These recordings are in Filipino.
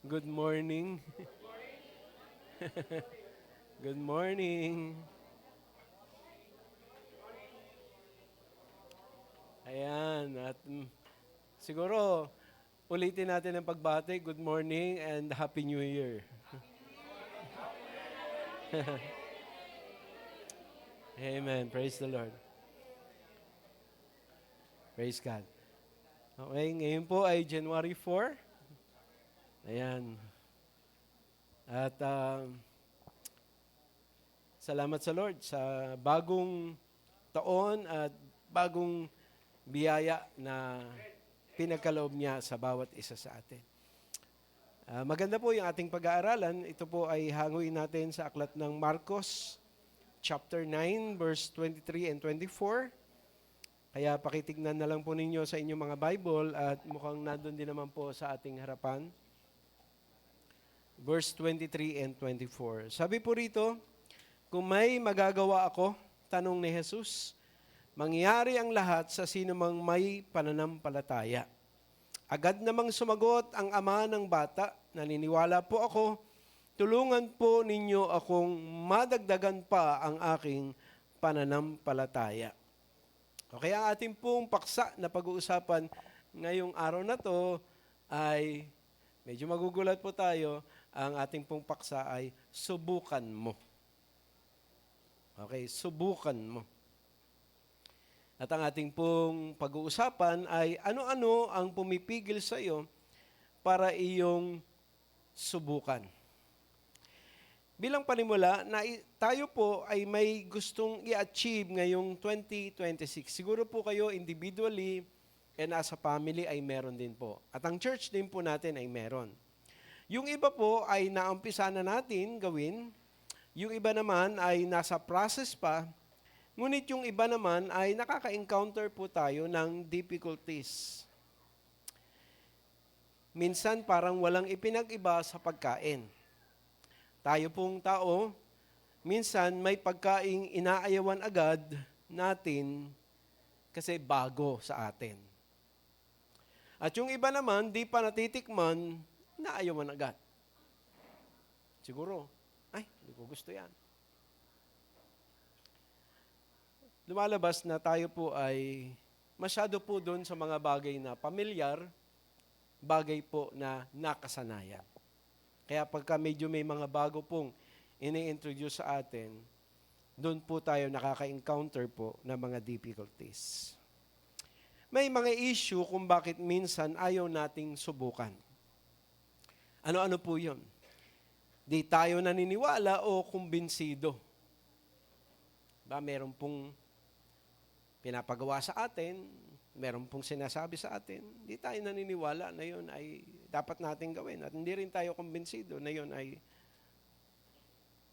Good morning. Good morning. Ayan, at siguro ulitin natin ang pagbati. Good morning and Happy New Year. Amen. Praise the Lord. Praise God. Okay, ngayon po ay January 4. Ayan. At salamat sa Lord sa bagong taon at bagong biyaya na pinagkaloob niya sa bawat isa sa atin. Maganda po yung ating pag-aaralan. Ito po ay hanguin natin sa aklat ng Marcos, chapter 9, verse 23 and 24. Kaya pakitignan na lang po ninyo sa inyong mga Bible at mukhang nandun din naman po sa ating harapan. Verse 23 and 24. Sabi po rito, kung may magagawa ako, tanong ni Jesus, mangyari ang lahat sa sinumang may pananampalataya. Agad namang sumagot ang ama ng bata, naniniwala po ako, tulungan po ninyo akong madagdagan pa ang aking pananampalataya. Okay, ang ating pong paksa na pag-uusapan ngayong araw na to ay, medyo magugulat po tayo, ang ating pong paksa ay subukan mo. Okay, subukan mo. At ang ating pong pag-uusapan ay ano-ano ang pumipigil sa iyo para iyong subukan. Bilang panimula, tayo po ay may gustong i-achieve ngayong 2026. Siguro po kayo individually and as a family ay meron din po. At ang church din po natin ay meron. Yung iba po ay naumpisa na natin gawin. Yung iba naman ay nasa process pa. Ngunit yung iba naman ay nakaka-encounter po tayo ng difficulties. Minsan parang walang ipinag-iba sa pagkain. Tayo pong tao, minsan may pagkaing inaayawan agad natin kasi bago sa atin. At yung iba naman, di pa natitikman, inaayawan agad. Siguro, ay, hindi ko gusto yan. Lumalabas na tayo po ay masyado po doon sa mga bagay na pamilyar, bagay po na nakasanayan. Kaya pagka medyo may mga bago pong ini-introduce sa atin, doon po tayo nakaka-encounter po ng mga difficulties. May mga issue kung bakit minsan ayaw nating subukan. Ano-ano po yun? Di tayo naniniwala o kumbinsido. Meron pong pinapagawa sa atin, meron pong sinasabi sa atin, di tayo naniniwala na yun ay dapat natin gawin. At hindi rin tayo kumbinsido na yun ay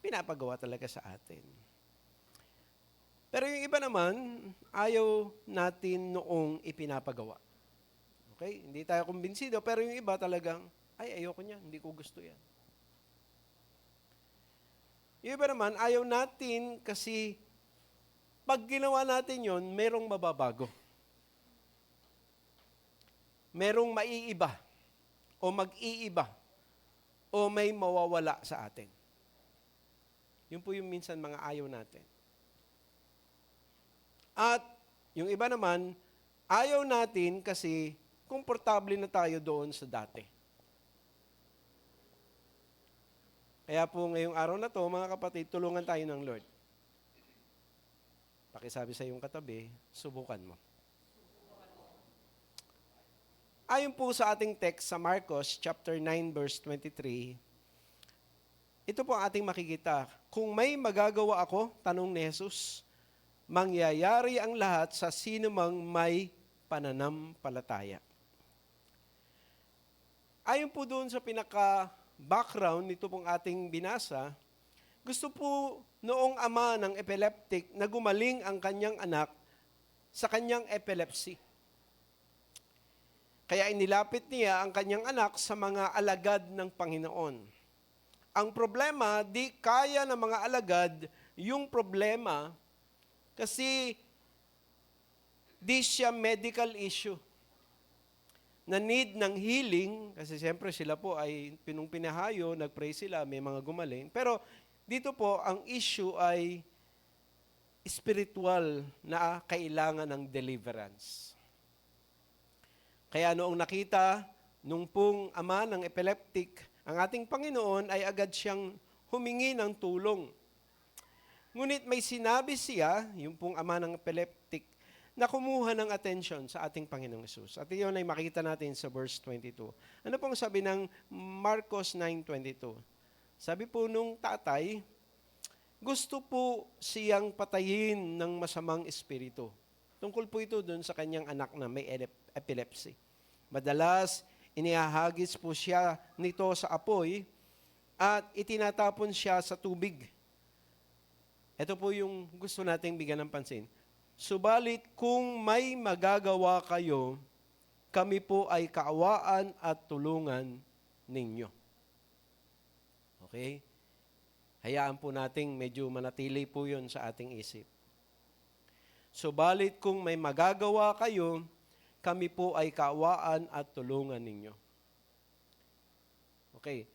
pinapagawa talaga sa atin. Pero yung iba naman, ayaw natin noong ipinapagawa. Okay? Hindi tayo kumbinsido, pero yung iba talagang, ay, ayoko niyan, hindi ko gusto yan. Yung iba naman, ayaw natin kasi pag ginawa natin yon, merong mababago. Merong maiiba o mag-iiba o may mawawala sa atin. Yun po yung minsan mga ayaw natin. At yung iba naman, ayaw natin kasi komportable na tayo doon sa dati. Kaya po ngayong araw na to, mga kapatid, tulungan tayo ng Lord. Pakisabi sa iyong katabi, subukan mo. Ayon po sa ating text sa Marcos chapter 9 verse 23, ito po ang ating makikita. Kung may magagawa ako, tanong ni Jesus, mangyayari ang lahat sa sinumang may pananampalataya. Ayon po doon sa pinaka-background nito pong ating binasa, gusto po noong ama ng epileptic na gumaling ang kanyang anak sa kanyang epilepsy. Kaya inilapit niya ang kanyang anak sa mga alagad ng Panginoon. Ang problema, di kaya ng mga alagad yung problema kasi di siya medical issue. na need ng healing, kasi siyempre sila po ay pinahayo, nag-pray sila, may mga gumaling. Pero dito po, ang issue ay spiritual na kailangan ng deliverance. Kaya noong nakita, nung pong ama ng epileptic, ang ating Panginoon ay agad siyang humingi ng tulong. Ngunit may sinabi siya, yung pong ama ng epileptic, na kumuha ng attention sa ating Panginoong Hesus. At iyon ay makita natin sa verse 22. Ano pong sabi ng Marcos 9:22? Sabi po nung tatay, gusto po siyang patayin ng masamang espiritu. Tungkol po ito dun sa kanyang anak na may epilepsy. Madalas, inihahagis po siya nito sa apoy at itinatapon siya sa tubig. Ito po yung gusto nating bigyan ng pansin. Subalit kung may magagawa kayo, kami po ay kaawaan at tulungan ninyo. Okay? Hayaan po nating medyo manatili po yun sa ating isip. Subalit kung may magagawa kayo, kami po ay kaawaan at tulungan ninyo. Okay.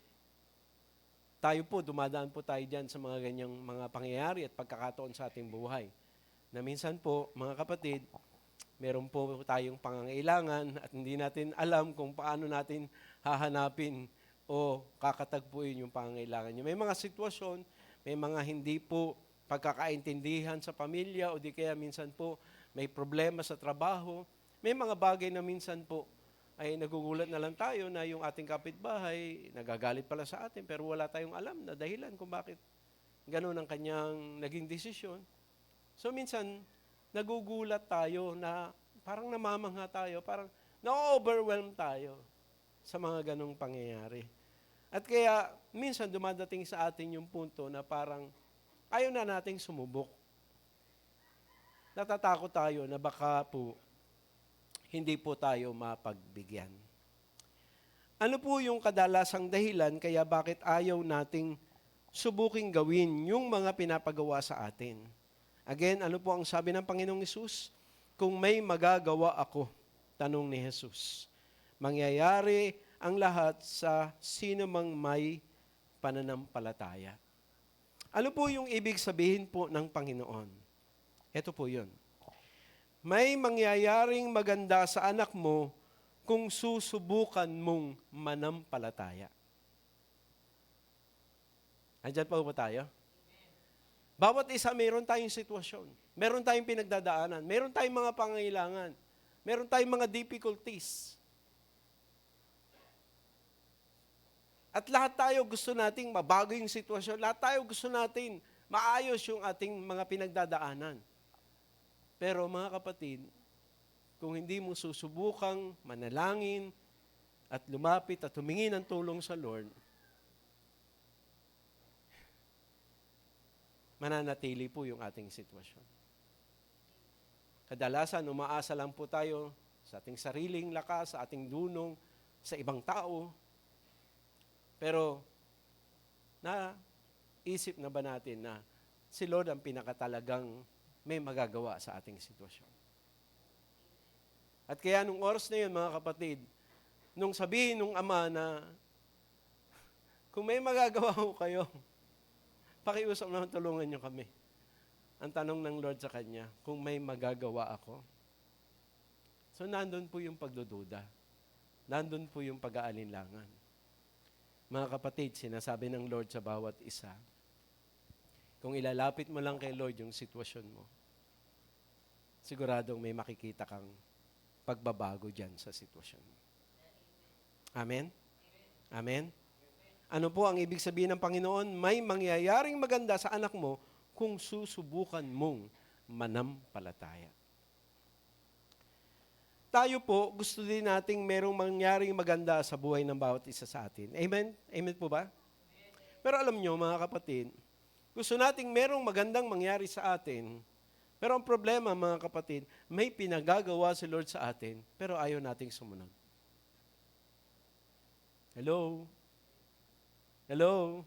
Tayo po, dumadaan po tayo dyan sa mga ganyang mga pangyayari at pagkakataon sa ating buhay. Na minsan po, mga kapatid, meron po tayong pangangailangan at hindi natin alam kung paano natin hahanapin o kakatagpuin yung pangangailangan nyo. May mga sitwasyon, may mga hindi po pagkakaintindihan sa pamilya o di kaya minsan po may problema sa trabaho. May mga bagay na minsan po ay nagugulat na lang tayo na yung ating kapitbahay nagagalit pala sa atin pero wala tayong alam na dahilan kung bakit ganun ang kanyang naging desisyon. So minsan, nagugulat tayo na parang namamangha tayo, parang na-overwhelm tayo sa mga ganong pangyayari. At kaya, minsan dumadating sa atin yung punto na parang ayaw na nating sumubok. Natatakot tayo na baka po hindi po tayo mapagbigyan. Ano po yung kadalasang dahilan kaya bakit ayaw nating subuking gawin yung mga pinapagawa sa atin? Again, ano po ang sabi ng Panginoong Hesus? Kung may magagawa ako, tanong ni Hesus, mangyayari ang lahat sa sino mang may pananampalataya. Ano po yung ibig sabihin po ng Panginoon? Ito po yun. May mangyayaring maganda sa anak mo kung susubukan mong manampalataya. Andyan pa ba tayo? Bawat isa, meron tayong sitwasyon. Meron tayong pinagdadaanan. Meron tayong mga pangailangan. Meron tayong mga difficulties. At lahat tayo gusto nating mabago yung sitwasyon. Lahat tayo gusto natin maayos yung ating mga pinagdadaanan. Pero mga kapatid, kung hindi mo susubukang manalangin at lumapit at humingi ng tulong sa Lord, mananatili po yung ating sitwasyon. Kadalasan, umaasa lang po tayo sa ating sariling lakas, sa ating dunong, sa ibang tao. Pero, naisip na ba natin na si Lord ang pinakatalagang may magagawa sa ating sitwasyon? At kaya nung oras na yun, mga kapatid, nung sabihin nung ama na, kung may magagawa ko kayo, pakiusap naman, tulungan nyo kami. Ang tanong ng Lord sa kanya, kung may magagawa ako. So, nandun po yung pagdududa. Nandun po yung pag-aalinlangan. Mga kapatid, sinasabi ng Lord sa bawat isa, kung ilalapit mo lang kay Lord yung sitwasyon mo, siguradong may makikita kang pagbabago dyan sa sitwasyon mo. Amen? Amen? Ano po ang ibig sabihin ng Panginoon? May mangyayaring maganda sa anak mo kung susubukan mong manampalataya. Tayo po, gusto din nating merong mangyaring maganda sa buhay ng bawat isa sa atin. Amen? Amen po ba? Pero alam nyo, mga kapatid, gusto nating merong magandang mangyari sa atin, pero ang problema, mga kapatid, may pinagagawa si Lord sa atin, pero ayaw nating sumunod. Hello? Hello?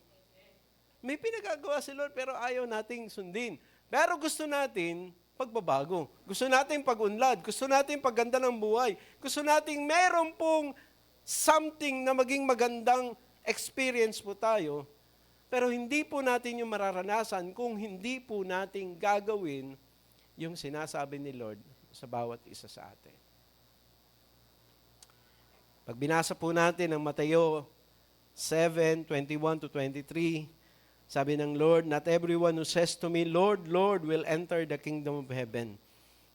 May pinagagawa si Lord pero ayaw nating sundin. Pero gusto natin pagbabago. Gusto nating pag-unlad. Gusto nating pagganda ng buhay. Gusto nating meron pong something na maging magandang experience po tayo. Pero hindi po natin yung mararanasan kung hindi po natin gagawin yung sinasabi ni Lord sa bawat isa sa atin. Pag binasa po natin ang Mateo 7:21 to 23, sabi ng Lord, "Not everyone who says to me, Lord, Lord, will enter the kingdom of heaven,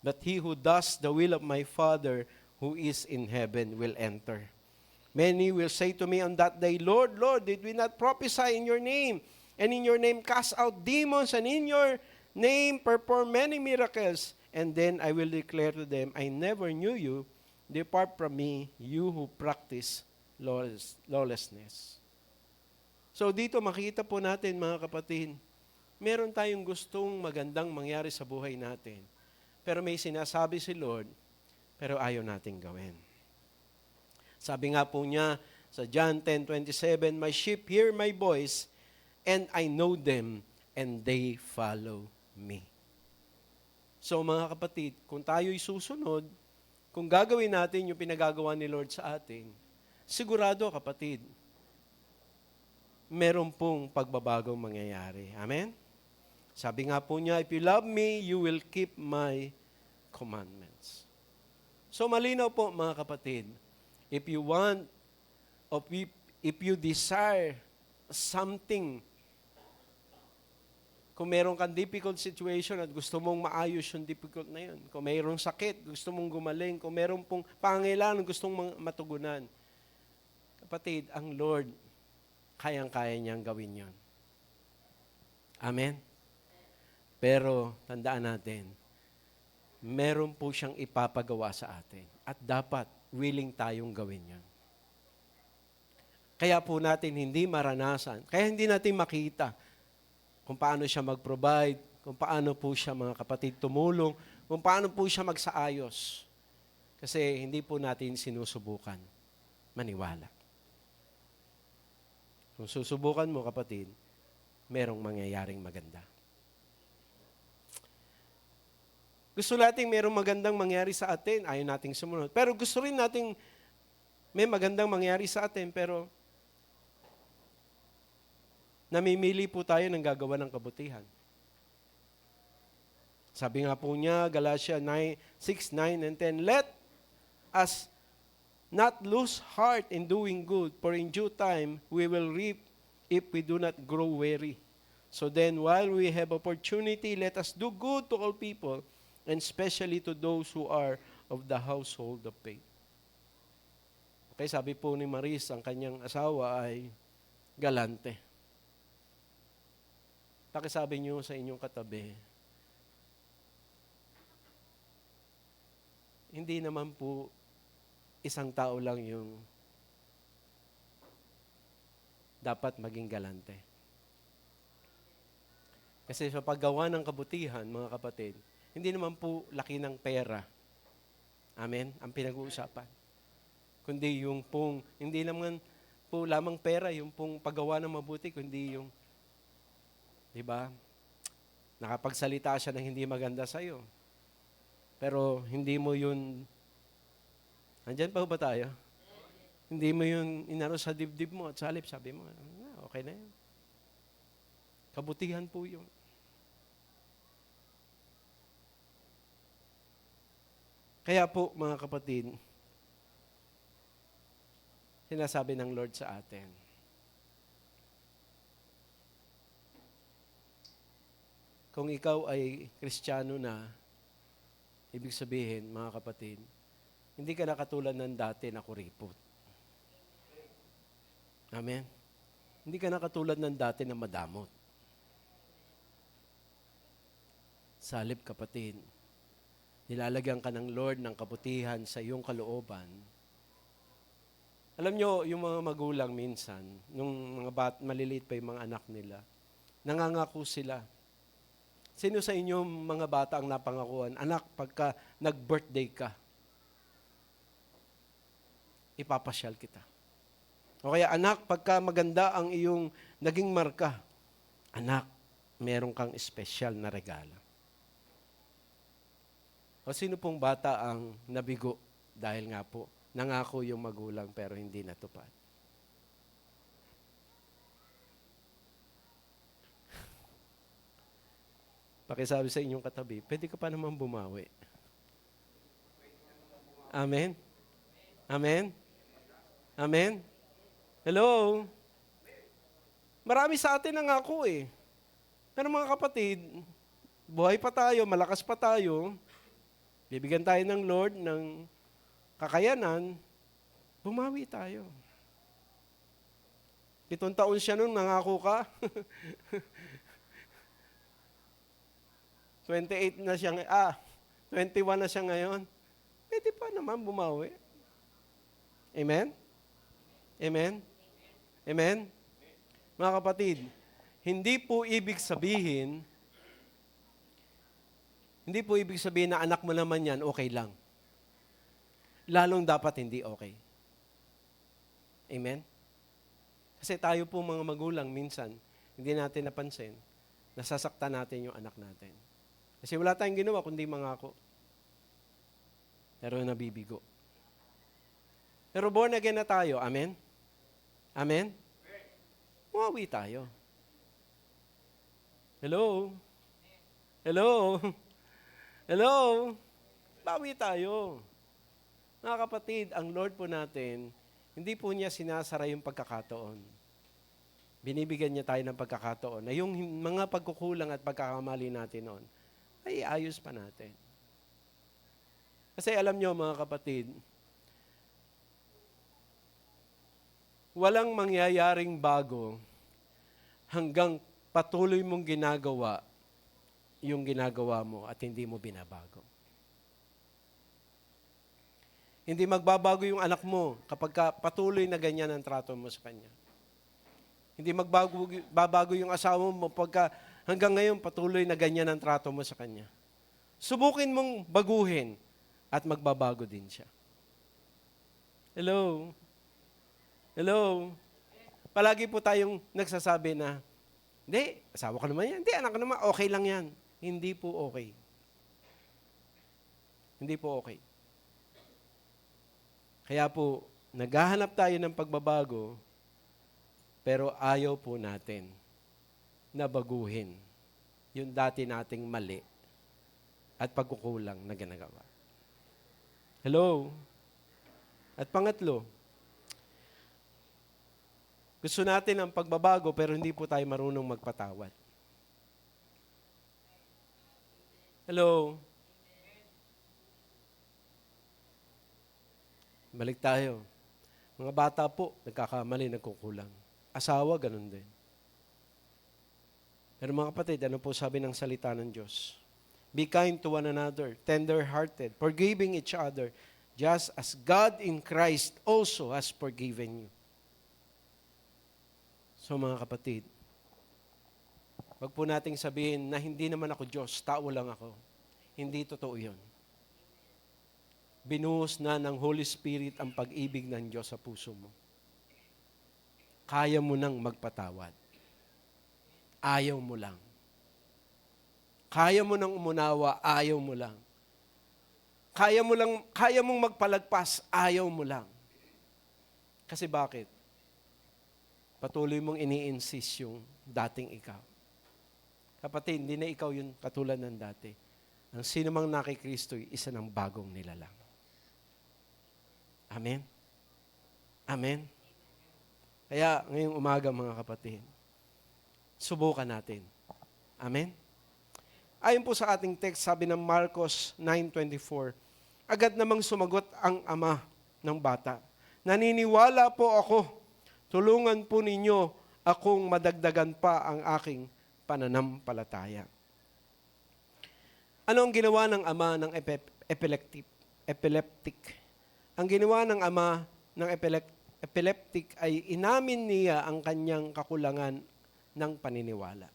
but he who does the will of my Father who is in heaven will enter. Many will say to me on that day, Lord, Lord, did we not prophesy in your name, and in your name cast out demons, and in your name perform many miracles? And then I will declare to them, I never knew you. Depart from me, you who practice lawlessness." So dito makita po natin, mga kapatid, meron tayong gustong magandang mangyari sa buhay natin. Pero may sinasabi si Lord, pero ayaw nating gawin. Sabi nga po niya sa John 10:27, "My sheep hear my voice, and I know them, and they follow me." So mga kapatid, kung tayo'y susunod, kung gagawin natin yung pinagagawa ni Lord sa atin, sigurado kapatid, meron pong pagbabagong mangyayari. Amen? Sabi nga po niya, "If you love me, you will keep my commandments." So malinaw po mga kapatid, if you want, if you desire something, kung meron kang difficult situation at gusto mong maayos yung difficult na yun, kung mayroong sakit, gusto mong gumaling, kung meron pong pangangailangan, gustong matugunan, kapatid, ang Lord, kayang-kaya niyang gawin yon. Amen? Pero, tandaan natin, meron po siyang ipapagawa sa atin. At dapat, willing tayong gawin yan. Kaya po natin hindi maranasan, kaya hindi natin makita kung paano siya mag-provide, kung paano po siya, mga kapatid, tumulong, kung paano po siya magsaayos. Kasi hindi po natin sinusubukan maniwala. Kung susubukan mo, kapatid, merong mangyayaring maganda. Gusto nating merong magandang mangyari sa atin, ayaw nating sumunod. Pero gusto rin nating may magandang mangyari sa atin, pero namimili po tayo ng gagawa ng kabutihan. Sabi nga po niya, Galatia 6:9 and 10, "Let us not lose heart in doing good, for in due time we will reap if we do not grow weary. So then, while we have opportunity, let us do good to all people, and especially to those who are of the household of faith." Okay, sabi po ni Maris, ang kanyang asawa ay galante. Pakisabi niyo sa inyong katabi, hindi naman po isang tao lang yung dapat maging galante. Kasi sa paggawa ng kabutihan, mga kapatid, hindi naman po laki ng pera. Amen? Ang pinag-uusapan. Kundi yung pong, hindi naman po lamang pera, yung pong paggawa ng mabuti, kundi yung, di ba? Nakapagsalita siya ng hindi maganda sa'yo. Pero hindi mo yun, andyan pa ba tayo? Hindi mo yun inano sa dibdib mo at sa halip, sabi mo, okay na yun. Kabutihan po yun. Kaya po, mga kapatid, sinasabi ng Lord sa atin, kung ikaw ay Kristiyano na, ibig sabihin, mga kapatid, hindi ka na katulad ng dati na kuripot. Amen? Hindi ka na katulad ng dati na madamot. Salip, kapatid, nilalagyan ka ng Lord ng kabutihan sa iyong kalooban. Alam nyo, yung mga magulang minsan, nung mga maliliit pa yung mga anak nila, nangangako sila. Sino sa inyo mga bata ang napangakuan? Anak, pagka nag-birthday ka, ipapasyal kita. O kaya, anak, pagka maganda ang iyong naging marka, anak, meron kang espesyal na regalo. O sino pong bata ang nabigo dahil nga po nangako yung magulang pero hindi natupad? Pakisabi sa inyong katabi, pwede ka pa naman bumawi. Amen? Amen? Amen? Hello? Marami sa atin nangako eh. Pero mga kapatid, buhay pa tayo, malakas pa tayo, bibigyan tayo ng Lord ng kakayanan, bumawi tayo. 7 taon siya nun, nangako ka. 28 na siya, 21 na siya ngayon. Pwede pa naman bumawi. Amen? Amen? Amen? Mga kapatid, hindi po ibig sabihin na anak mo naman yan, okay lang. Lalong dapat hindi okay. Amen? Kasi tayo po mga magulang, minsan, hindi natin napansin, nasasaktan natin yung anak natin. Kasi wala tayong ginawa kundi mangako. Pero nabibigo. Pero born again na tayo, amen? Amen? Umawi tayo. Hello? Hello? Hello? Bawi tayo. Mga kapatid, ang Lord po natin, hindi po niya sinasara yung pagkakataon. Binibigyan niya tayo ng pagkakataon na yung mga pagkukulang at pagkakamali natin noon, ay ayos pa natin. Kasi alam niyo mga kapatid, walang mangyayaring bago hanggang patuloy mong ginagawa yung ginagawa mo at hindi mo binabago. Hindi magbabago yung anak mo kapag patuloy na ganyan ang trato mo sa kanya. Hindi magbabago yung asawa mo pagka hanggang ngayon patuloy na ganyan ang trato mo sa kanya. Subukin mong baguhin at magbabago din siya. Hello? Hello? Palagi po tayong nagsasabi na, hindi, asawa ko naman yan. Hindi, anak ko naman, okay lang yan. Hindi po okay. Hindi po okay. Kaya po, naghahanap tayo ng pagbabago, pero ayaw po natin na baguhin yung dati nating mali at pagkukulang na ginagawa. Hello? At pangatlo, gusto natin ang pagbabago pero hindi po tayo marunong magpatawad. Hello? Balik tayo. Mga bata po, nagkakamali, nagkukulang. Asawa, ganun din. Pero mga kapatid, ano po sabi ng salita ng Diyos? Be kind to one another, tender-hearted, forgiving each other, just as God in Christ also has forgiven you. So mga kapatid, wag po nating sabihin na hindi naman ako Diyos, tao lang ako. Hindi totoo yun. Binuhos na ng Holy Spirit ang pag-ibig ng Diyos sa puso mo. Kaya mo nang magpatawad. Ayaw mo lang. Kaya mo nang umunawa, ayaw mo lang. Kaya mong magpalagpas, ayaw mo lang. Kasi bakit? Patuloy mong ini-insist yung dating ikaw. Kapatid, hindi na ikaw yung katulad ng dati. Ang sino mang nakikristo'y isa ng bagong nilalang. Amen? Amen? Kaya ngayong umaga mga kapatid, subukan natin. Amen? Ayon po sa ating text, sabi ng Marcos 9:24, agad namang sumagot ang ama ng bata, naniniwala po ako, tulungan po ninyo akong madagdagan pa ang aking pananampalataya. Ano ang ginawa ng ama ng epileptic? Ang ginawa ng ama ng epileptic ay inamin niya ang kanyang kakulangan ng paniniwala.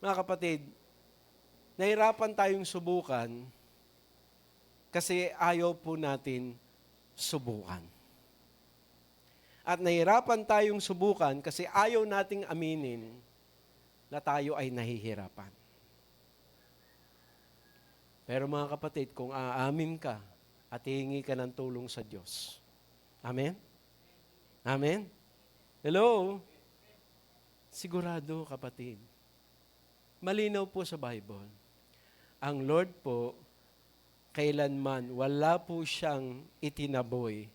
Mga kapatid, nahirapan tayong subukan kasi ayaw po natin subukan. At nahirapan tayong subukan kasi ayaw nating aminin na tayo ay nahihirapan. Pero mga kapatid, kung aamin ka at hihingi ka ng tulong sa Diyos. Amen? Amen? Hello? Sigurado, kapatid. Malinaw po sa Bible. Ang Lord po, kailanman, wala po siyang itinaboy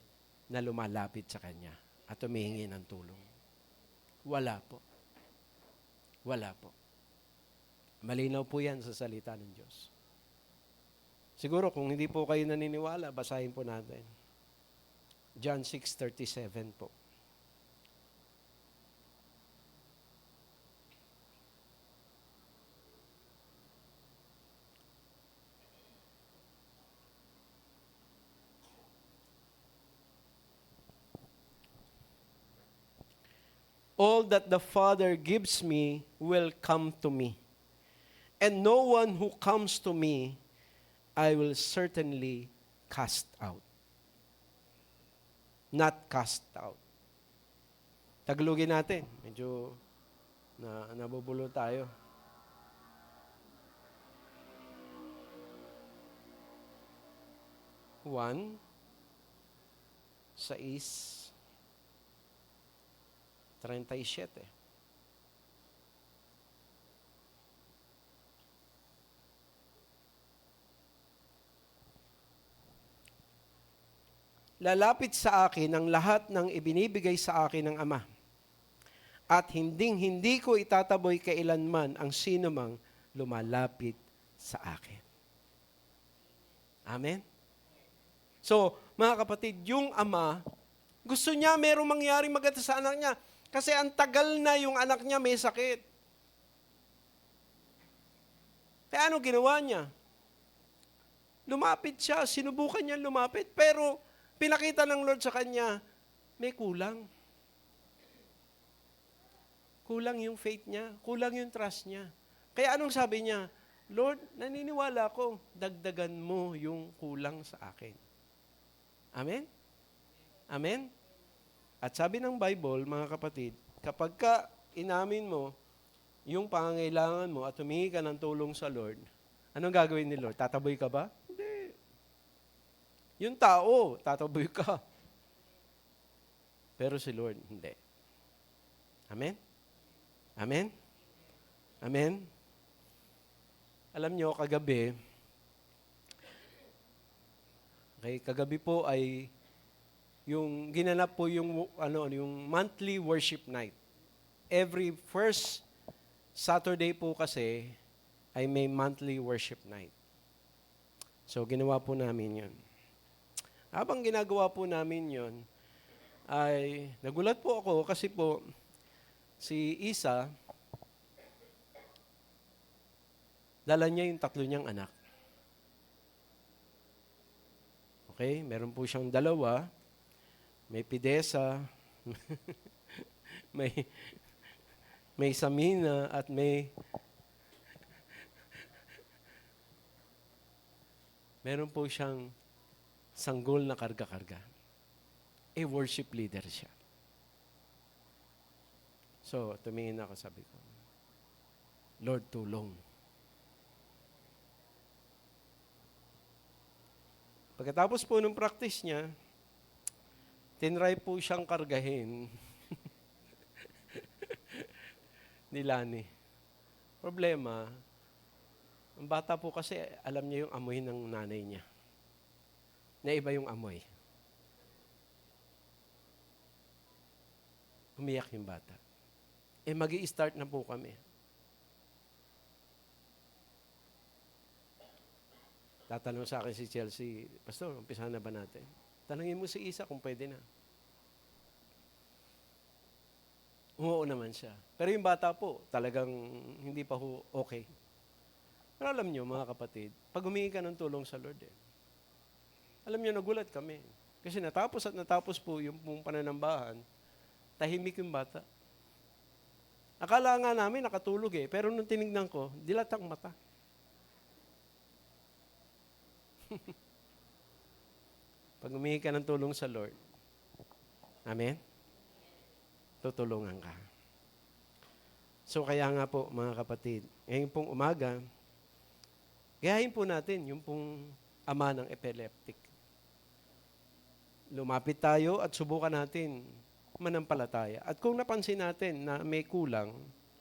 na lumalapit sa Kanya at humihingi ng tulong. Wala po. Wala po. Malinaw po yan sa salita ng Diyos. Siguro kung hindi po kayo naniniwala, basahin po natin. John 6:37 po. All that the Father gives me will come to me. And no one who comes to me, I will certainly cast out. Not cast out. Tagalogin natin. Medyo nabubulo tayo. Juan 6:37. Lalapit sa akin ang lahat ng ibinibigay sa akin ng Ama. At hindi ko itataboy kailanman ang sinumang lumalapit sa akin. Amen? So, mga kapatid, yung Ama, gusto niya merong mangyaring maganda sa anak niya. Kasi ang tagal na yung anak niya may sakit. Kaya ano ginawa niya? Lumapit siya, sinubukan niya lumapit, pero pinakita ng Lord sa kanya, may kulang. Kulang yung faith niya, kulang yung trust niya. Kaya anong sabi niya? Lord, naniniwala ko, dagdagan mo yung kulang sa akin. Amen? Amen? At sabi ng Bible, mga kapatid, kapag ka inamin mo yung pangangailangan mo at humingi ka ng tulong sa Lord, anong gagawin ni Lord? Tataboy ka ba? Hindi. Yung tao, tataboy ka. Pero si Lord, hindi. Amen? Amen? Amen? Alam nyo, kagabi po ay yung ginanap po yung monthly worship night. Every first Saturday po kasi ay may monthly worship night. So ginawa po namin 'yon. Habang ginagawa po namin 'yon, ay nagulat po ako kasi po si Isa, dala niya yung 3 niyang anak. Okay, meron po siyang 2, may Pidesa, may Samina, at meron po siyang sanggol na karga-karga. Worship leader siya. So, tumingin ako, sabi ko, Lord, tulong. Pagkatapos po nung practice niya, tinry po siyang kargahin ni Lani. Problema, ang bata po kasi alam niya yung amoy ng nanay niya. Na iba yung amoy. Umiyak yung bata. Magi-start na po kami. Tatanong sa akin si Chelsea, Pastor, umpisa na ba natin? Tanungin mo si Isa kung pwede na. Oo naman siya. Pero yung bata po, talagang hindi pa okay. Pero alam nyo, mga kapatid, pag humingi ka ng tulong sa Lord, alam nyo, nagulat kami. Kasi natapos po yung pananambahan, tahimik yung bata. Akala nga namin nakatulog pero nung tinignan ko, dilat ang mata. Pag humingi ka ng tulong sa Lord, amen? Tutulungan ka. So kaya nga po, mga kapatid, ngayon pong umaga, Gayahin po natin yung pong ama ng epileptic. Lumapit tayo at subukan natin manampalataya. At kung napansin natin na may kulang,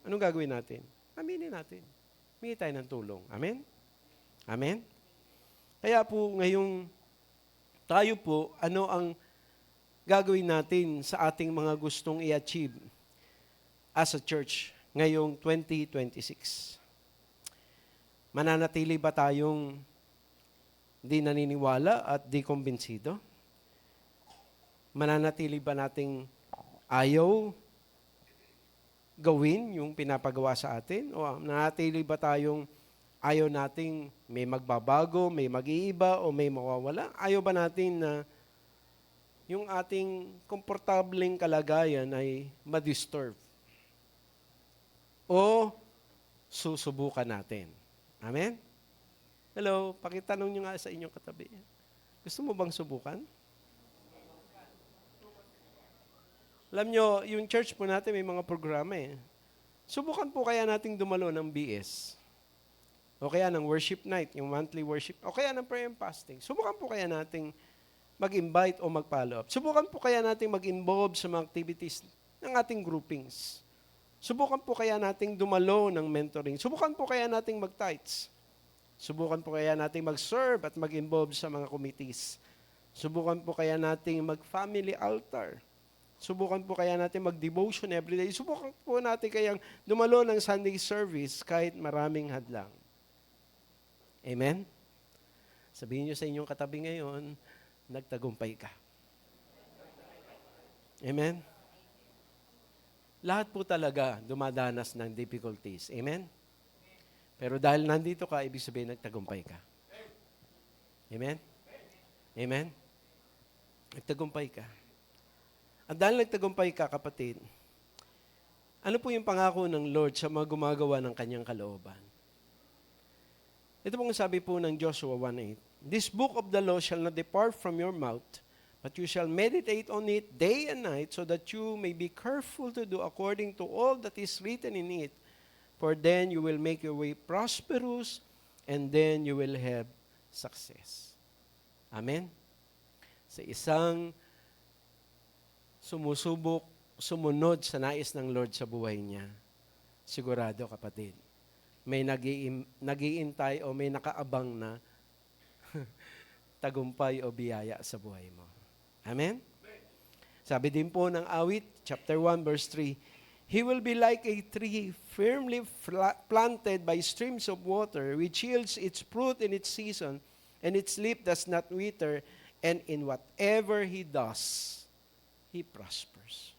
anong gagawin natin? Aminin natin. Humingi tayo ng tulong. Amen? Amen? Kaya po ngayong tayo po, ano ang gagawin natin sa ating mga gustong i-achieve as a church ngayong 2026? Mananatili ba tayong di naniniwala at di kumbinsido? Mananatili ba nating ayaw gawin yung pinapagawa sa atin? O mananatili ba tayong ayaw nating may magbabago, may mag-iiba, o may mawawala? Ayaw ba natin na yung ating komportableng kalagayan ay ma-disturb? O susubukan natin? Amen? Hello, pakitanong nyo nga sa inyong katabi. Gusto mo bang subukan? Alam nyo, yung church po natin may mga programa eh. Subukan po kaya nating dumalo ng BS. O kaya ng worship night, yung monthly worship. O kaya ng prayer and fasting. Subukan po kaya nating mag-invite o mag-follow up. Subukan po kaya nating mag-involve sa mga activities ng ating groupings. Subukan po kaya nating dumalo ng mentoring. Subukan po kaya nating mag-tithes. Subukan po kaya nating mag-serve at mag-involve sa mga committees. Subukan po kaya nating mag-family altar. Subukan po kaya natin mag-devotion everyday. Subukan po natin kayang dumalo ng Sunday service kahit maraming hadlang. Amen? Sabihin niyo sa inyong katabi ngayon, nagtagumpay ka. Amen? Lahat po talaga dumadanas ng difficulties. Amen? Pero dahil nandito ka, ibig sabihin nagtagumpay ka. Amen? Amen? Nagtagumpay ka. At dahil nagtagumpay ka, kapatid, ano po yung pangako ng Lord sa mga gumagawa ng kanyang kalooban? Ito pong sabi po ng Joshua 1:8, "This book of the law shall not depart from your mouth, but you shall meditate on it day and night, so that you may be careful to do according to all that is written in it. For then you will make your way prosperous, and then you will have success." Amen? Sa isang sumusubok, sumunod sa nais ng Lord sa buhay niya, sigurado kapatid, may nag-iintay o may nakaabang na tagumpay o biyaya sa buhay mo. Amen? Sabi din po ng awit, chapter 1, verse 3, "He will be like a tree firmly planted by streams of water, which yields its fruit in its season, and its leaf does not wither, and in whatever he does, he prospers."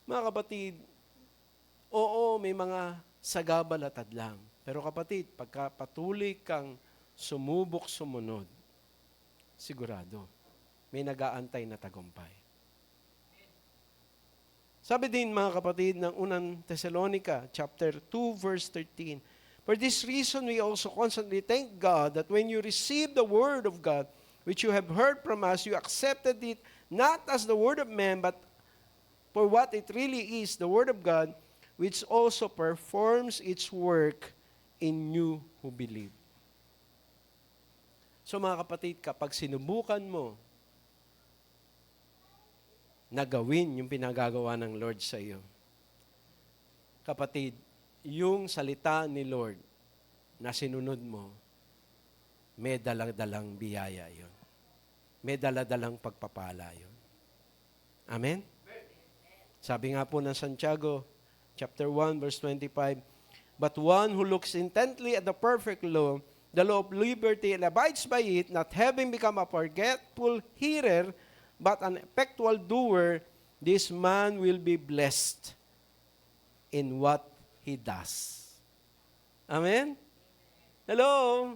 Mga kapatid, oo, may mga sagabal at hadlang. Pero kapatid, pagka patuloy kang sumubok sumunod, sigurado, may nag-aantay na tagumpay. Sabi din mga kapatid ng unang Thessalonica, chapter 2, verse 13, "For this reason we also constantly thank God that when you received the word of God, which you have heard from us, you accepted it not as the word of man, but for what it really is, the word of God, which also performs its work in you who believe." So mga kapatid, kapag sinubukan mo na gawin yung pinagagawa ng Lord sa iyo, kapatid, yung salita ni Lord na sinunod mo, may dalang-dalang biyaya yun. May daladalang pagpapala yun. Amen? Sabi nga po ng Santiago, chapter 1, verse 25, "But one who looks intently at the perfect law, the law of liberty, and abides by it, not having become a forgetful hearer, but an effectual doer, this man will be blessed in what he does." Amen? Hello?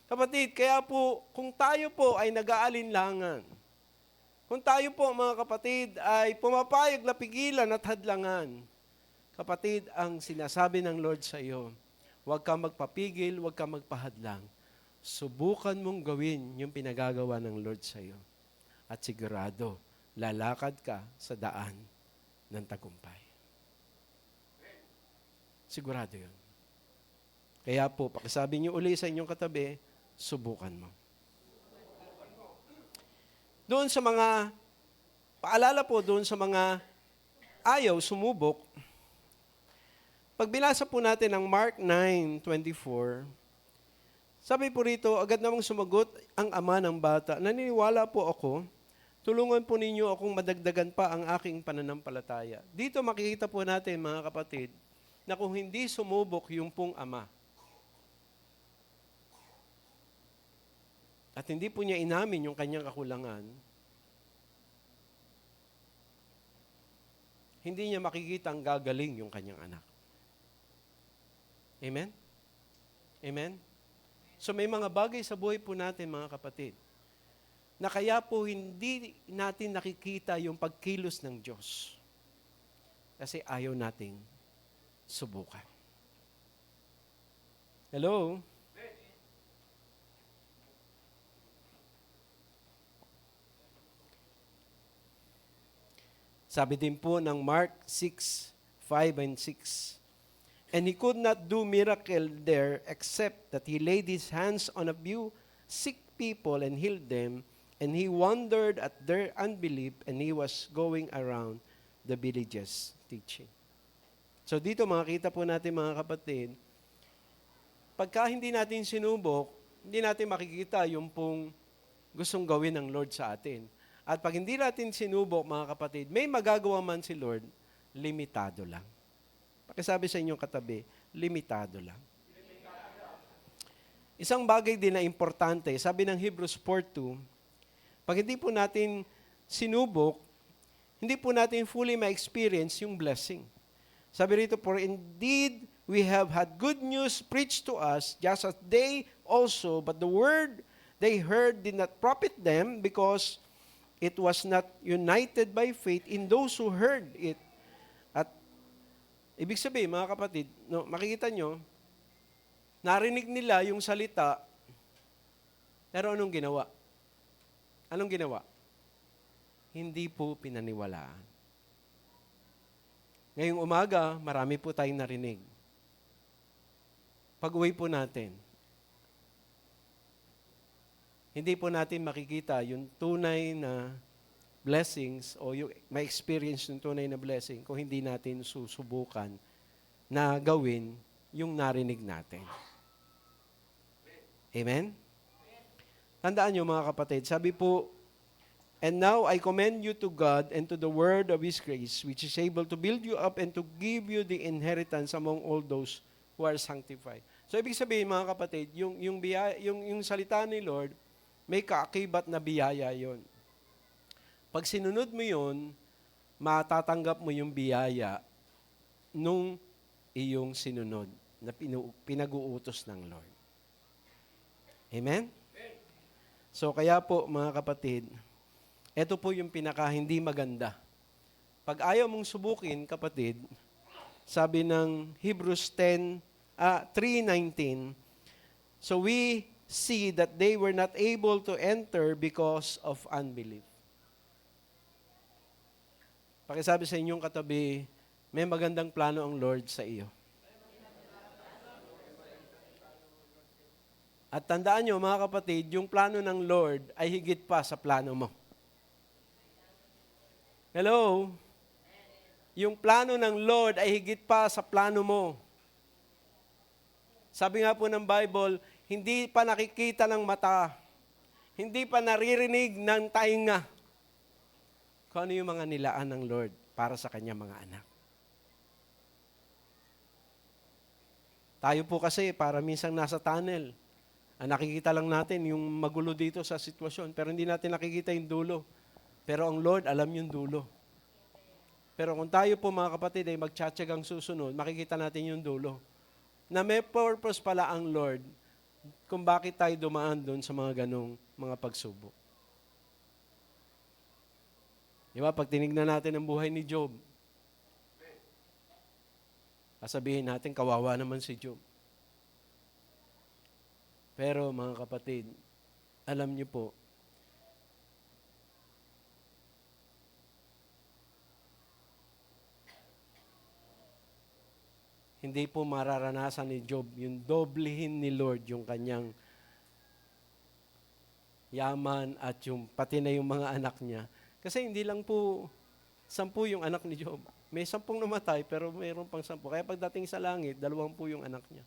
Kapatid, kaya po, kung tayo po ay nag-aalinlangan, kung tayo po, mga kapatid, ay pumapayag na pigilan at hadlangan, kapatid, ang sinasabi ng Lord sa iyo, huwag kang magpapigil, huwag kang magpahadlang. Subukan mong gawin yung pinagagawa ng Lord sa iyo. At sigurado, lalakad ka sa daan ng tagumpay. Sigurado yun. Kaya po, pakisabi niyo uli sa inyong katabi, subukan mo. Doon sa mga, paalala po doon sa mga ayaw sumubok, pag binasa po natin ang Mark 9:24, sabi po rito, agad namang sumagot ang ama ng bata, naniniwala po ako, tulungan po ninyo akong madagdagan pa ang aking pananampalataya. Dito makikita po natin, mga kapatid, na kung hindi sumubok yung pong ama, at hindi po niya inamin yung kanyang kakulangan, hindi niya makikita ang gagaling yung kanyang anak. Amen? Amen? So may mga bagay sa buhay po natin, mga kapatid, na kaya po hindi natin nakikita yung pagkilos ng Diyos. Kasi ayaw nating subukan. Hello? Sabi din po ng Mark 6:5 and 6, and he could not do miracle there except that he laid his hands on a few sick people and healed them, and he wondered at their unbelief, and he was going around the villages teaching. So dito makita po natin, mga kapatid, pagka hindi natin sinubok, hindi natin makikita yung pong gustong gawin ng Lord sa atin. At pag hindi natin sinubok, mga kapatid, may magagawa man si Lord, limitado lang. Pakisabi sa inyong katabi, limitado lang. Isang bagay din na importante, sabi ng Hebrews 4:2, pag hindi po natin sinubok, hindi po natin fully ma-experience yung blessing. Sabi rito, for indeed, we have had good news preached to us, just as they also, but the word they heard did not profit them, because it was not united by faith in those who heard it. At ibig sabihin, mga kapatid, no, makikita nyo, narinig nila yung salita, pero anong ginawa? Anong ginawa? Hindi po pinaniwalaan. Ngayong umaga, marami po tayong narinig. Pag-uwi po natin, hindi po natin makikita yung tunay na blessings o yung may experience ng tunay na blessing kung hindi natin susubukan na gawin yung narinig natin. Amen? Tandaan nyo, mga kapatid, sabi po, and now I commend you to God and to the word of His grace, which is able to build you up and to give you the inheritance among all those who are sanctified. So, ibig sabihin, mga kapatid, yung salita ni Lord, may kaakibat na biyaya yon. Pag sinunod mo yon, matatanggap mo yung biyaya nung iyong sinunod na pinag-uutos ng Lord. Amen? So kaya po, mga kapatid, ito po yung pinaka hindi maganda. Pag ayaw mong subukin, kapatid, sabi ng Hebrews 3:19, so we see that they were not able to enter because of unbelief. Pakisabi sa inyong katabi, may magandang plano ang Lord sa iyo. At tandaan nyo, mga kapatid, yung plano ng Lord ay higit pa sa plano mo. Hello? Yung plano ng Lord ay higit pa sa plano mo. Sabi nga po ng Bible, hindi pa nakikita ng mata, hindi pa naririnig ng tainga kung ano yung mga nilaan ng Lord para sa kanyang mga anak. Tayo po kasi para minsang nasa tunnel. Nakikita lang natin yung magulo dito sa sitwasyon, pero hindi natin nakikita yung dulo. Pero ang Lord alam yung dulo. Pero kung tayo po, mga kapatid, ay magtsatsagang susunod, makikita natin yung dulo. Na may purpose pala ang Lord kung bakit tayo dumaan doon sa mga ganong mga pagsubok. Diba, pag tinignan natin ang buhay ni Job, sasabihin natin, kawawa naman si Job. Pero mga kapatid, alam niyo po, hindi po mararanasan ni Job yung doblehin ni Lord yung kanyang yaman at yung pati na yung mga anak niya. Kasi hindi lang po 10 yung anak ni Job. May 10 namatay pero mayroon pang 10. Kaya pagdating sa langit, 20 yung anak niya.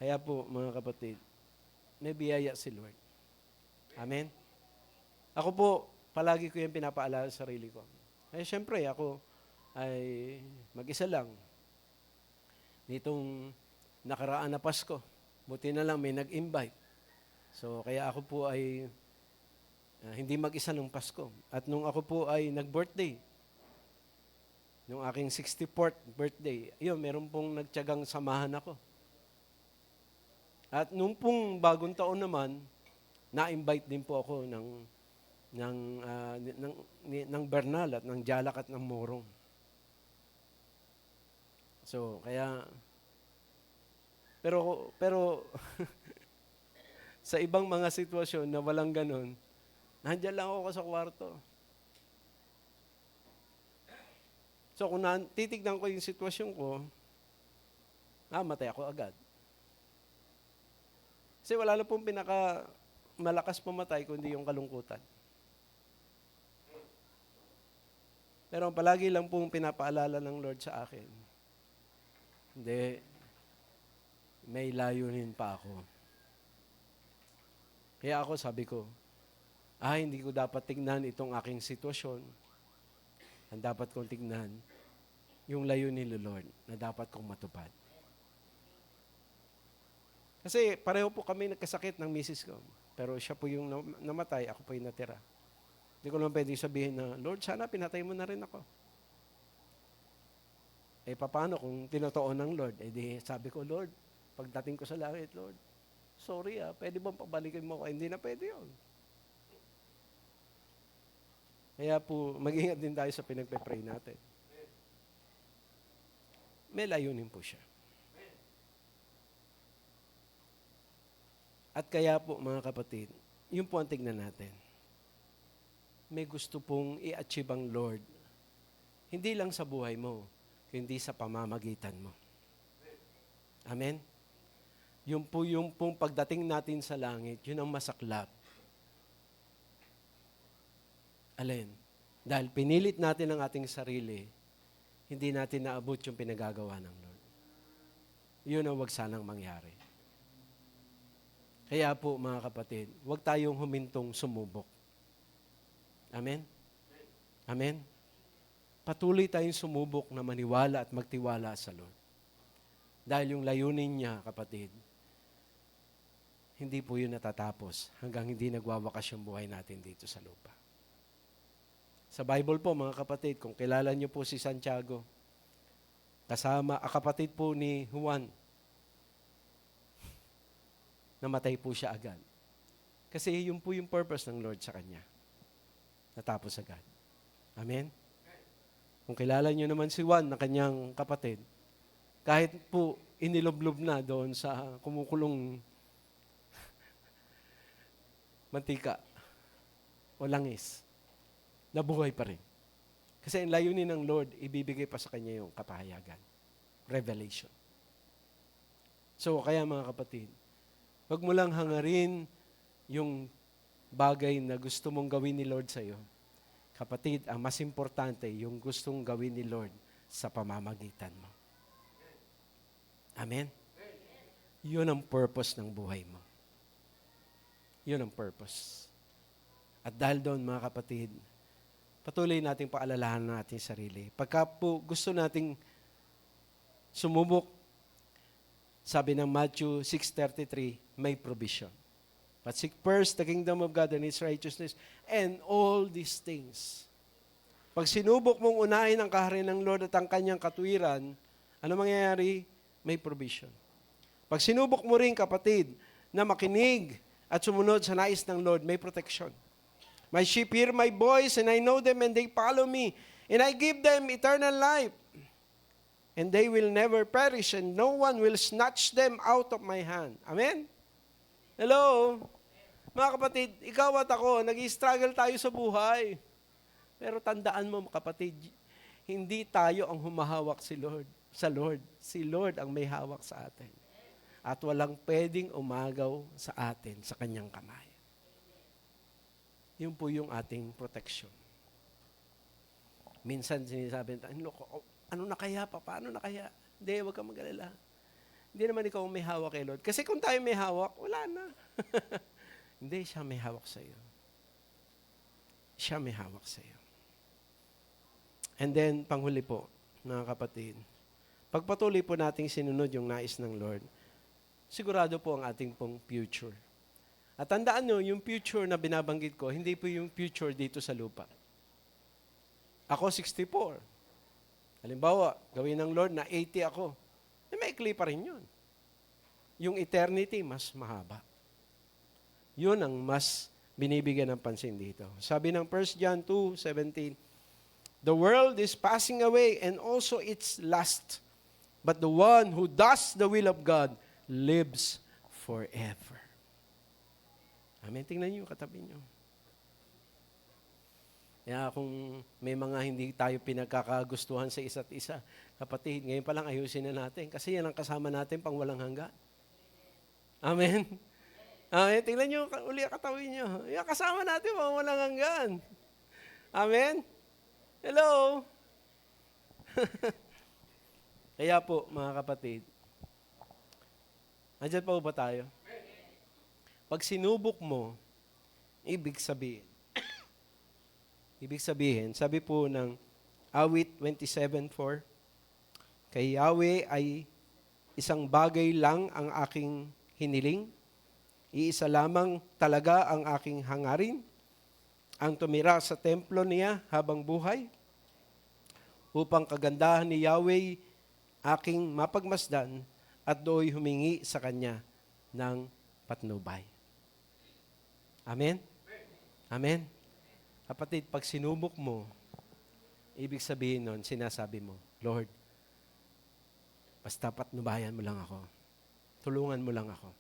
Kaya po mga kapatid, may biyaya si Lord. Amen? Ako po, palagi ko yung pinapaalala sa sarili ko. Eh syempre, ako ay mag-isa lang. Nitong nakaraan na Pasko, buti na lang may nag-invite. So, kaya ako po ay hindi mag-isa nung Pasko. At nung ako po ay nag-birthday, nung aking 64th birthday, yun, meron pong nagtiyagang samahan ako. At nung pong bagong taon naman, na-invite din po ako ng Bernal at ng Jalak at ng Morong. So, kaya, pero sa ibang mga sitwasyon na walang ganun, nandiyan lang ako sa kwarto. So, kung titignan ko yung sitwasyon ko, matay ako agad. Kasi wala na pong malakas pumatay kundi yung kalungkutan. Pero palagi lang pong pinapaalala ng Lord sa akin, hindi, may layunin pa ako. Kaya ako sabi ko, hindi ko dapat tignan itong aking sitwasyon. Ang dapat kong tignan, yung layunin ni Lord na dapat kong matupad. Kasi pareho po kami nagkasakit ng misis ko. Pero siya po yung namatay, ako po yung natira. Hindi ko naman pwede sabihin na, Lord, sana pinatay mo na rin ako. Paano kung tinotoo ng Lord? Di sabi ko, Lord, pagdating ko sa langit, Lord, sorry pwede bang pabalikin mo ako? Hindi na pwede yun. Kaya po, mag-ingat din tayo sa pinagpe-pray natin. May layunin po siya. At kaya po, mga kapatid, yun po ang tignan natin. May gusto pong i-achieve ang Lord. Hindi lang sa buhay mo, kundi sa pamamagitan mo. Amen? Yung pong pagdating natin sa langit, yun ang masaklap. Alin? Dahil pinilit natin ang ating sarili, hindi natin naabot yung pinagagawa ng Lord. Yun ang wag sanang mangyari. Kaya po, mga kapatid, huwag tayong humintong sumubok. Amen? Amen? Patuloy tayong sumubok na maniwala at magtiwala sa Lord. Dahil yung layunin niya, kapatid, hindi po yun natatapos hanggang hindi nagwawakas yung buhay natin dito sa lupa. Sa Bible po, mga kapatid, kung kilala niyo po si Santiago, kapatid po ni Juan, namatay po siya agad. Kasi yun po yung purpose ng Lord sa kanya. Natapos agad. Amen? Kung kilala nyo naman si Juan na kanyang kapatid, kahit po inilublob na doon sa kumukulong mantika o langis, nabuhay pa rin. Kasi ang layunin ng Lord, ibibigay pa sa kanya yung kapahayagan. Revelation. So, kaya mga kapatid, wag mo lang hangarin yung bagay na gusto mong gawin ni Lord sa'yo. Kapatid, ang mas importante, yung gustong gawin ni Lord sa pamamagitan mo. Amen? Yun ang purpose ng buhay mo. Yun ang purpose. At dahil doon, mga kapatid, patuloy nating paalalahanan natin sarili. Pagka po gusto nating sumubok, sabi ng Matthew 6:33, may provision. But seek first the kingdom of God and His righteousness and all these things. Pag sinubok mong unahin ang kaharian ng Lord at ang kanyang katuwiran, ano mangyayari? May provision. Pag sinubok mo rin, kapatid, na makinig at sumunod sa nais ng Lord, may protection. My sheep hear my voice, and I know them, and they follow me. And I give them eternal life. And they will never perish, and no one will snatch them out of my hand. Amen? Hello? Mga kapatid, ikaw at ako, nag-i-struggle tayo sa buhay. Pero tandaan mo, kapatid, Hindi tayo ang humahawak sa Lord. Si Lord ang may hawak sa atin. At walang pwedeng umagaw sa atin sa kanyang kamay. Yun po yung ating protection. Minsan sinasabi natin, ano na kaya, paano na kaya? Hindi, huwag kang mag-alala. Hindi naman ikaw may hawak kay Lord. Kasi kung tayo may hawak, wala na. Hindi, siya may hawak sa iyo. Siya may hawak sa iyo. And then, panghuli po, mga kapatid, pagpatuloy po nating sinunod yung nais ng Lord, sigurado po ang ating pong future. At tandaan nyo, yung future na binabanggit ko, hindi po yung future dito sa lupa. Ako 64. Halimbawa, gawin ng Lord na 80 ako. Maikli pa rin yun. Yung eternity, mas mahaba. Yun ang mas binibigyan ng pansin dito. Sabi ng 1 John 2:17, the world is passing away and also its lust. But the one who does the will of God lives forever. Amen. Tingnan niyo yung katabi niyo. Kaya kung may mga hindi tayo pinagkakagustuhan sa isa't isa, kapatid, ngayon pa lang ayusin na natin. Kasi yan ang kasama natin pang walang hanggan. Amen. Amen. Tingnan niyo uli ang katabi niyo. Yan kasama natin pang walang hanggan. Amen. Hello. Kaya po, mga kapatid, andyan pa ba tayo? Pag sinubok mo, ibig sabihin, sabi po ng Awit 27:4, kay Yahweh ay isang bagay lang ang aking hiniling, iisa lamang talaga ang aking hangarin, ang tumira sa templo niya habang buhay, upang kagandahan ni Yahweh aking mapagmasdan at do'y humingi sa Kanya ng patnubay. Amen? Amen? Kapatid, pag sinubok mo, ibig sabihin nun, sinasabi mo, Lord, basta patnubayan mo lang ako. Tulungan mo lang ako.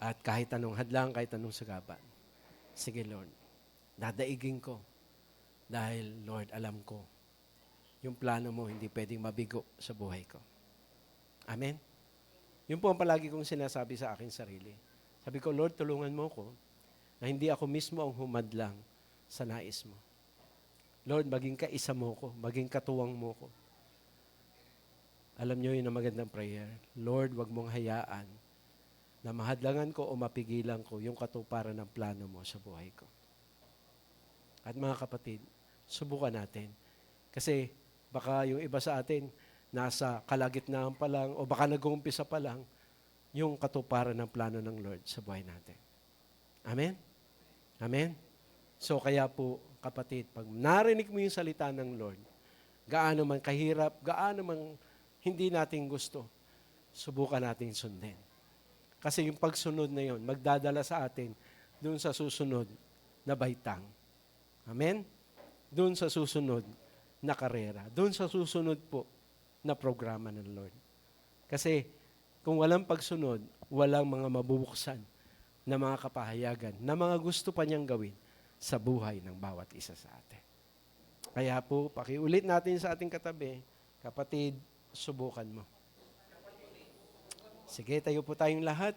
At kahit anong hadlang, kahit anong sagapan, sige Lord, dadaigin ko. Dahil Lord, alam ko, yung plano mo hindi pwedeng mabigo sa buhay ko. Amen? Yun po ang palagi kong sinasabi sa aking sarili. Sabi ko, Lord, tulungan mo ko na hindi ako mismo ang humadlang sa nais mo. Lord, maging kaisa mo ko, maging katuwang mo ko. Alam nyo yun ang magandang prayer. Lord, wag mong hayaan na mahadlangan ko o mapigilan ko yung katuparan ng plano mo sa buhay ko. At mga kapatid, subukan natin. Kasi baka yung iba sa atin, nasa kalagitnaan pa lang o baka nag-uumpisa pa lang yung katuparan ng plano ng Lord sa buhay natin. Amen? Amen? So kaya po, kapatid, pag narinig mo yung salita ng Lord, gaano man kahirap, gaano man hindi natin gusto, subukan natin sundin. Kasi yung pagsunod na yon, magdadala sa atin dun sa susunod na baitang. Amen? Dun sa susunod na karera. Dun sa susunod po na programa ng Lord. Kasi kung walang pagsunod, walang mga mabubuksan na mga kapahayagan, na mga gusto pa niyang gawin sa buhay ng bawat isa sa atin. Kaya po, pakiulit natin sa ating katabi, kapatid, subukan mo. Sige, tayo po tayong lahat.